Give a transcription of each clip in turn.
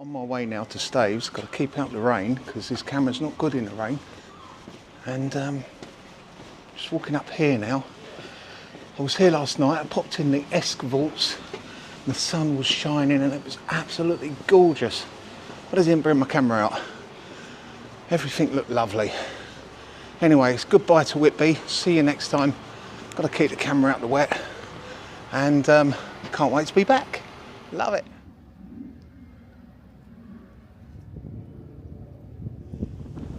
On my way now to Staithes, got to keep out the rain because this camera's not good in the rain. And just walking up here now. I was here last night, I popped in the Esk vaults, the sun was shining and it was absolutely gorgeous. But I didn't bring my camera out. Everything looked lovely. Anyway, it's goodbye to Whitby, see you next time. Got to keep the camera out the wet and can't wait to be back. Love it.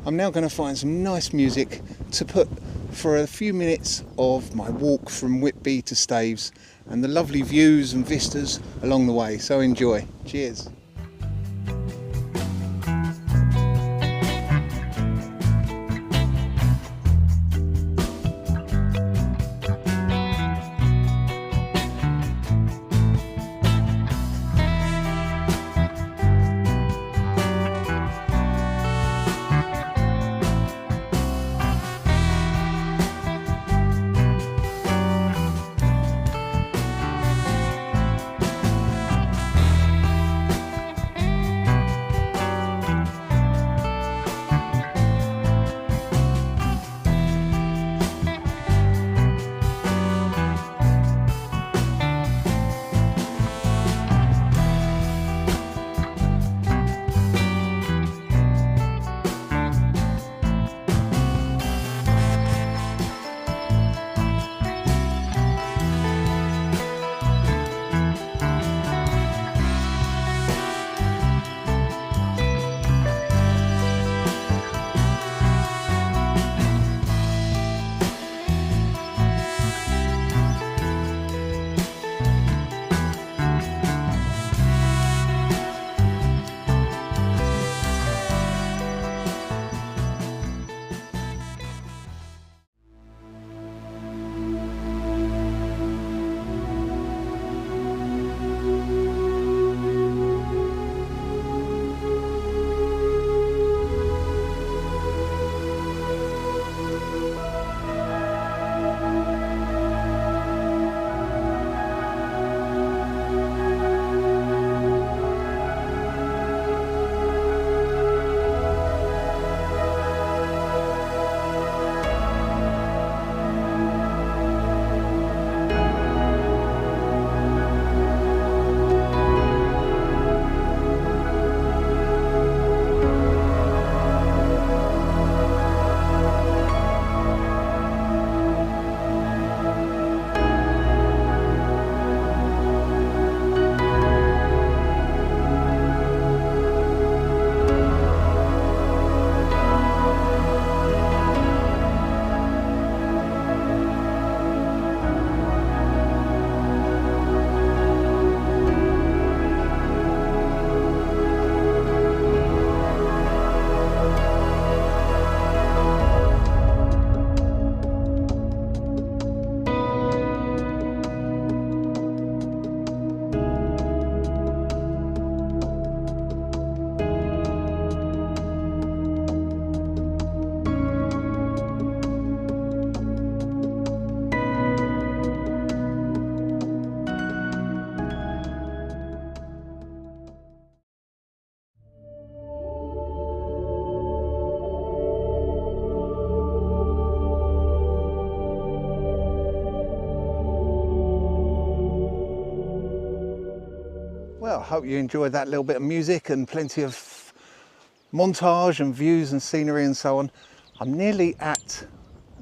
I'm now going to find some nice music to put for a few minutes of my walk from Whitby to Staithes and the lovely views and vistas along the way. So enjoy. Cheers. Well, I hope you enjoyed that little bit of music and plenty of montage and views and scenery and so on. I'm nearly at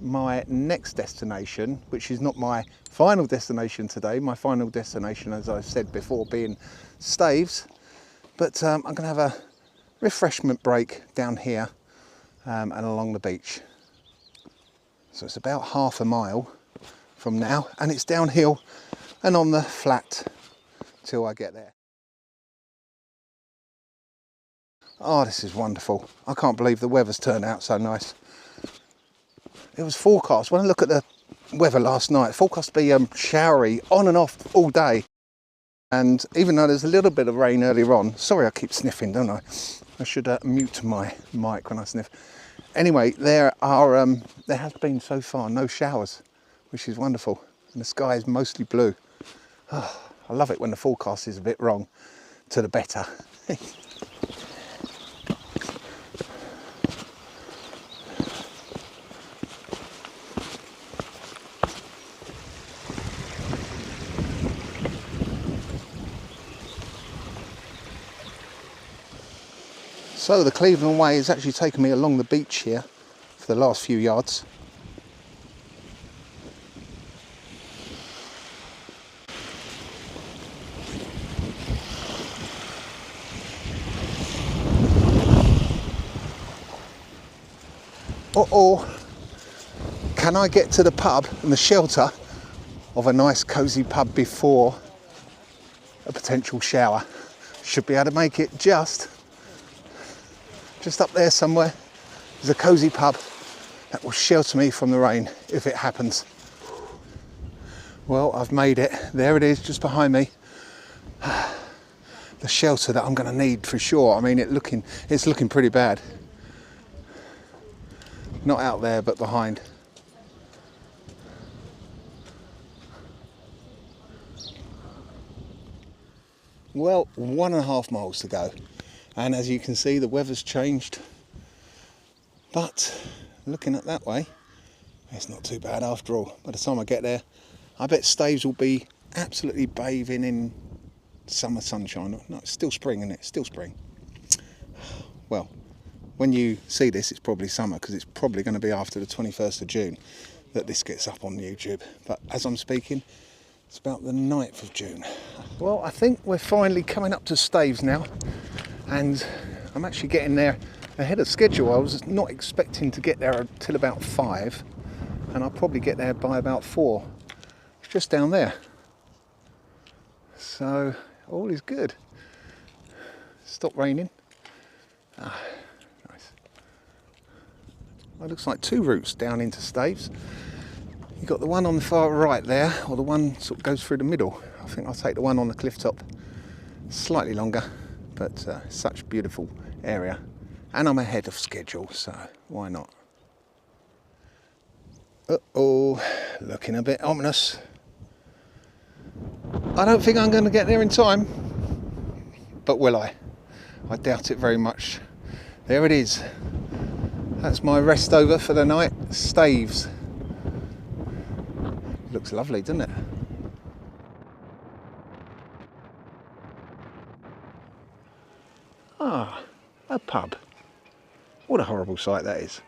my next destination, which is not my final destination today. My final destination, as I've said before, being Staithes. But I'm going to have a refreshment break down here and along the beach. So it's about half a mile from now, and it's downhill and on the flat till I get there. Oh, this is wonderful. I can't believe the weather's turned out so nice. It was forecast, when I look at the weather last night, forecast to be showery on and off all day. And even though there's a little bit of rain earlier on, sorry I keep sniffing, don't I? I should mute my mic when I sniff. Anyway, there has been so far no showers, which is wonderful. And the sky is mostly blue. Oh, I love it when the forecast is a bit wrong, to the better. So the Cleveland Way has actually taken me along the beach here for the last few yards. Uh-oh, can I get to the pub and the shelter of a nice cosy pub before a potential shower? Should be able to make it just up there somewhere. There's a cosy pub that will shelter me from the rain if it happens. Well, I've made it. There it is, just behind me. The shelter that I'm going to need for sure. I mean, it's looking pretty bad. Not out there, but behind. Well, 1.5 miles to go. And as you can see, the weather's changed. But looking at that way, it's not too bad after all. By the time I get there, I bet Staithes will be absolutely bathing in summer sunshine. No, it's still spring, isn't it? Still spring. Well, when you see this, it's probably summer, because it's probably going to be after the 21st of June that this gets up on YouTube. But as I'm speaking, it's about the 9th of June. Well, I think we're finally coming up to Staithes now, and I'm actually getting there ahead of schedule. I was not expecting to get there until about 5, and I'll probably get there by about 4. It's just down there. So all is good. Stopped raining. Nice. Well, it looks like 2 routes down into Staithes. You've got the one on the far right there, or the one sort of goes through the middle. I think I'll take the one on the cliff top. Slightly longer, but such a beautiful area. And I'm ahead of schedule, so why not? Uh-oh, looking a bit ominous. I don't think I'm going to get there in time, but will I? I doubt it very much. There it is. That's my rest over for the night, Staithes. Looks lovely, doesn't it? Ah, a pub. What a horrible sight that is.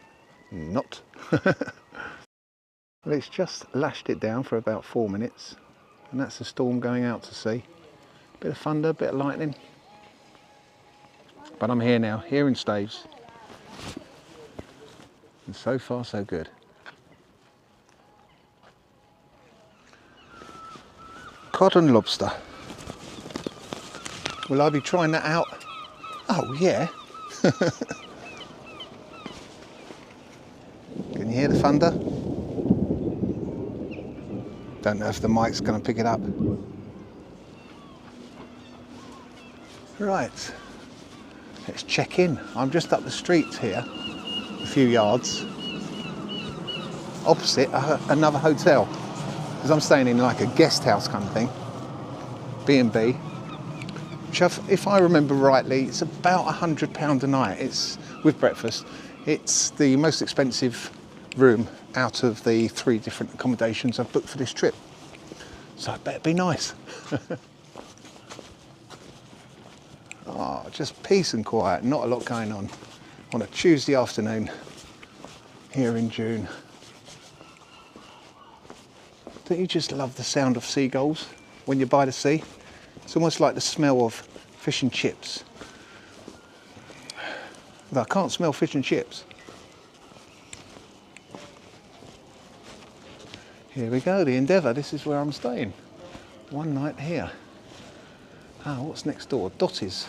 Not. Well, it's just lashed it down for about 4 minutes, and that's the storm going out to sea. Bit of thunder, bit of lightning. But I'm here now, here in Staithes. And so far, so good. Cod and Lobster. Will I be trying that out? Oh yeah. Can you hear the thunder? Don't know if the mic's going to pick it up. Right, let's check in. I'm just up the street here, a few yards, opposite another hotel. Because I'm staying in like a guest house kind of thing, B&B, which if I remember rightly, it's about £100 a night. It's with breakfast. It's the most expensive room out of the 3 different accommodations I've booked for this trip. So it better be nice. Oh, just peace and quiet, not a lot going on a Tuesday afternoon here in June. Don't you just love the sound of seagulls when you're by the sea? It's almost like the smell of fish and chips. But I can't smell fish and chips. Here we go, the Endeavour. This is where I'm staying. One night here. Ah, what's next door? Dottie's.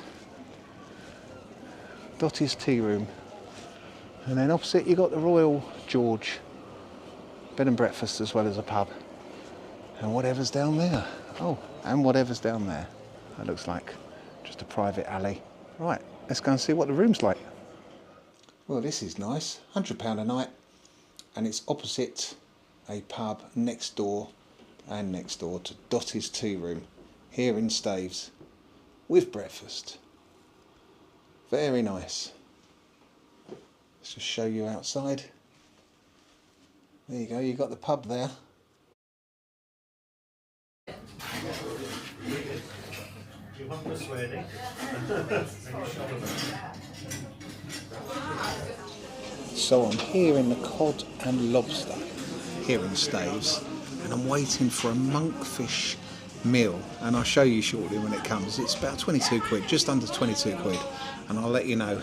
Dottie's tea room. And then opposite you got the Royal George. Bed and breakfast as well as a pub. And whatever's down there. Oh, and whatever's down there. That looks like just a private alley. Right, let's go and see what the room's like. Well, this is nice. £100 a night. And it's opposite a pub next door to Dottie's tea room here in Staithes with breakfast. Very nice. Let's just show you outside. There you go, you got the pub there. Do you want this ready? So I'm here in the Cod and Lobster here in Staithes, and I'm waiting for a monkfish meal, and I'll show you shortly when it comes. It's about 22 quid, just under 22 quid, and I'll let you know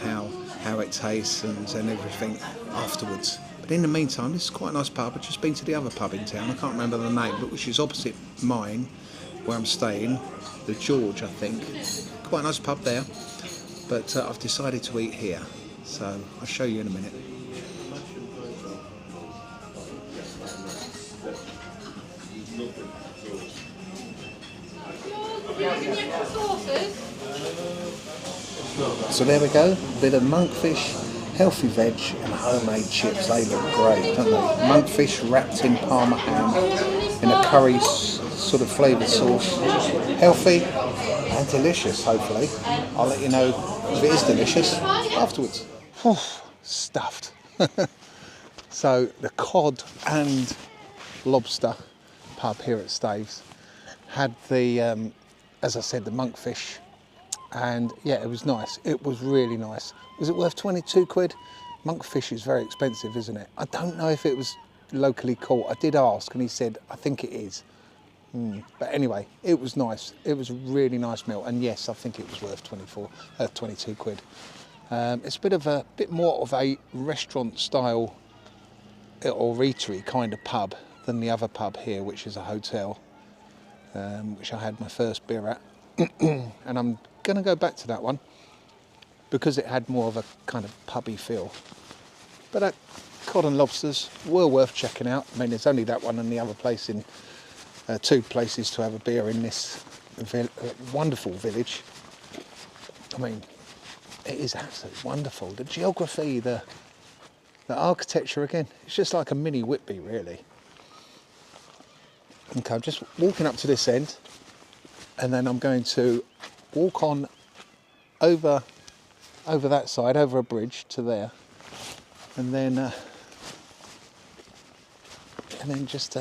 how it tastes and everything afterwards. But in the meantime, this is quite a nice pub. I've just been to the other pub in town, I can't remember the name, but which is opposite mine where I'm staying, the George I think. Quite a nice pub there, but I've decided to eat here, so I'll show you in a minute. So there we go, a bit of monkfish, healthy veg and homemade chips. They look great, don't they? Monkfish wrapped in parma ham in a curry sort of flavoured sauce. Healthy and delicious, hopefully. I'll let you know if it is delicious afterwards. Stuffed. So the Cod and Lobster pub here at Staithes had the, as I said, the monkfish. And yeah, it was nice. It was really nice. Was it worth 22 quid? Monkfish is very expensive, isn't it? I don't know if it was locally caught. I did ask and he said, I think it is. But anyway, it was nice. It was a really nice meal. And yes, I think it was worth 22 quid. It's a bit more of a restaurant style or eatery kind of pub than the other pub here, which is a hotel, which I had my first beer at. And I'm going to go back to that one because it had more of a kind of pubby feel. But at Cod and Lobsters were worth checking out. I mean, there's only that one and the other place in two places to have a beer in this wonderful village. I mean, it is absolutely wonderful. The geography, the architecture again, it's just like a mini Whitby really. Okay, I'm just walking up to this end and then I'm going to walk on over that side, over a bridge to there, and then just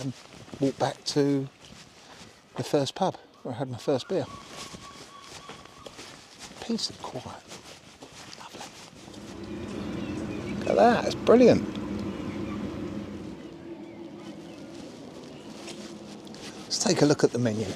walk back to the first pub where I had my first beer. Peace and quiet. Lovely. Look at that, it's brilliant. Let's take a look at the menu.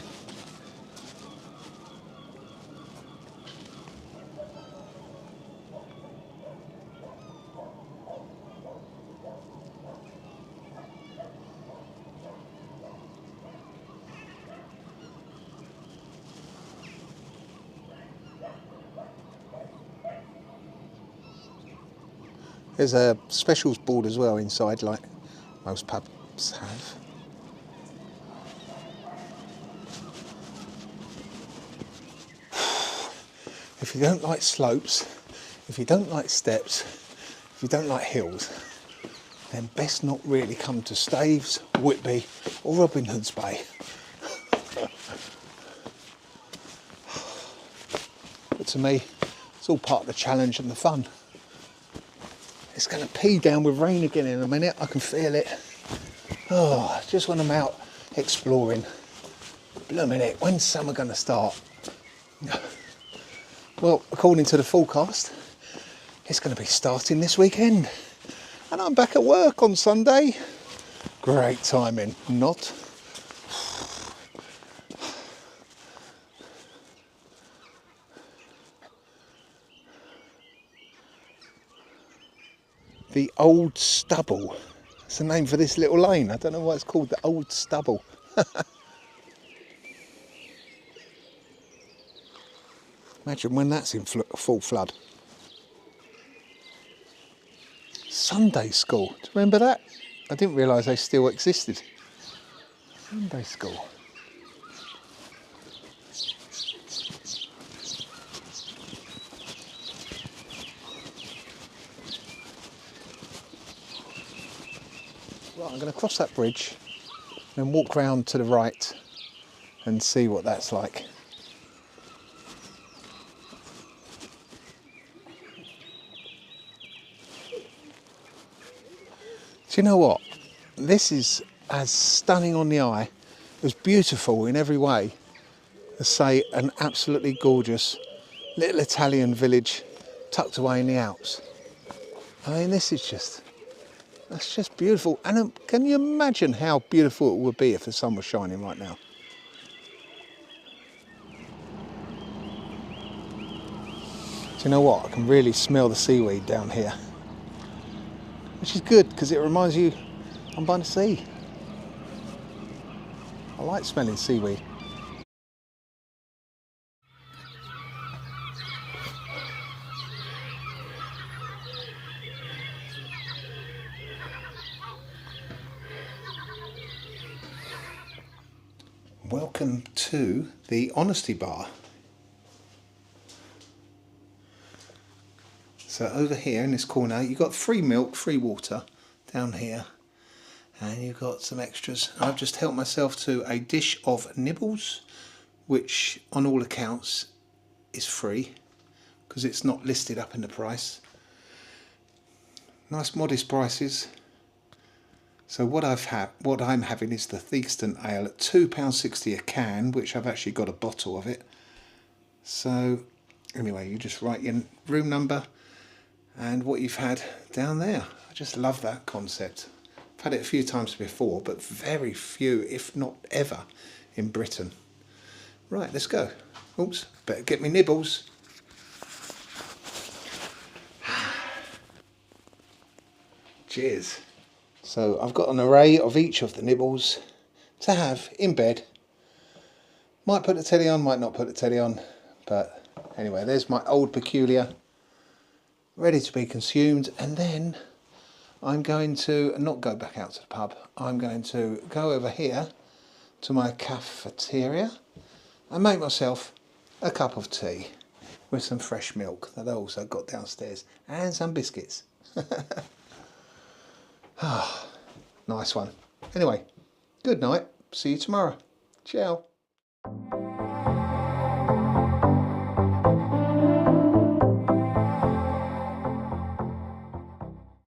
There's a specials board as well inside, like most pubs have. If you don't like slopes, if you don't like steps, if you don't like hills, then best not really come to Staithes, Whitby or Robin Hood's Bay. But to me, it's all part of the challenge and the fun. It's going to pee down with rain again in a minute, I can feel it. Oh, just when I'm out exploring. Blooming it, when's summer going to start? Well, according to the forecast, it's going to be starting this weekend. And I'm back at work on Sunday. Great timing, not. The Old Stubble. That's the name for this little lane. I don't know why it's called the Old Stubble. Imagine when that's in full flood. Sunday school. Do you remember that? I didn't realise they still existed. Sunday school. Right, I'm going to cross that bridge and walk round to the right and see what that's like. Do you know what? This is as stunning on the eye, as beautiful in every way as, say, an absolutely gorgeous little Italian village tucked away in the Alps. I mean, this is just, that's just beautiful. And can you imagine how beautiful it would be if the sun was shining right now? Do you know what? I can really smell the seaweed down here, which is good because it reminds you I'm by the sea. I like smelling seaweed. Welcome to the Honesty Bar. So over here in this corner, you've got free milk, free water down here, and you've got some extras. I've just helped myself to a dish of nibbles, which on all accounts is free because it's not listed up in the price. Nice modest prices. So what I'm having is the Theakston Ale at £2.60 a can, which I've actually got a bottle of it. So anyway, you just write your room number and what you've had down there. I just love that concept. I've had it a few times before, but very few, if not ever, in Britain. Right, let's go. Oops, better get me nibbles. Cheers. So I've got an array of each of the nibbles to have in bed. Might put the telly on, might not put the telly on, but anyway, there's my Old Peculiar, ready to be consumed. And then I'm going to not go back out to the pub. I'm going to go over here to my cafeteria and make myself a cup of tea with some fresh milk that I also got downstairs and some biscuits. Ah, nice one. Anyway, good night. See you tomorrow. Ciao.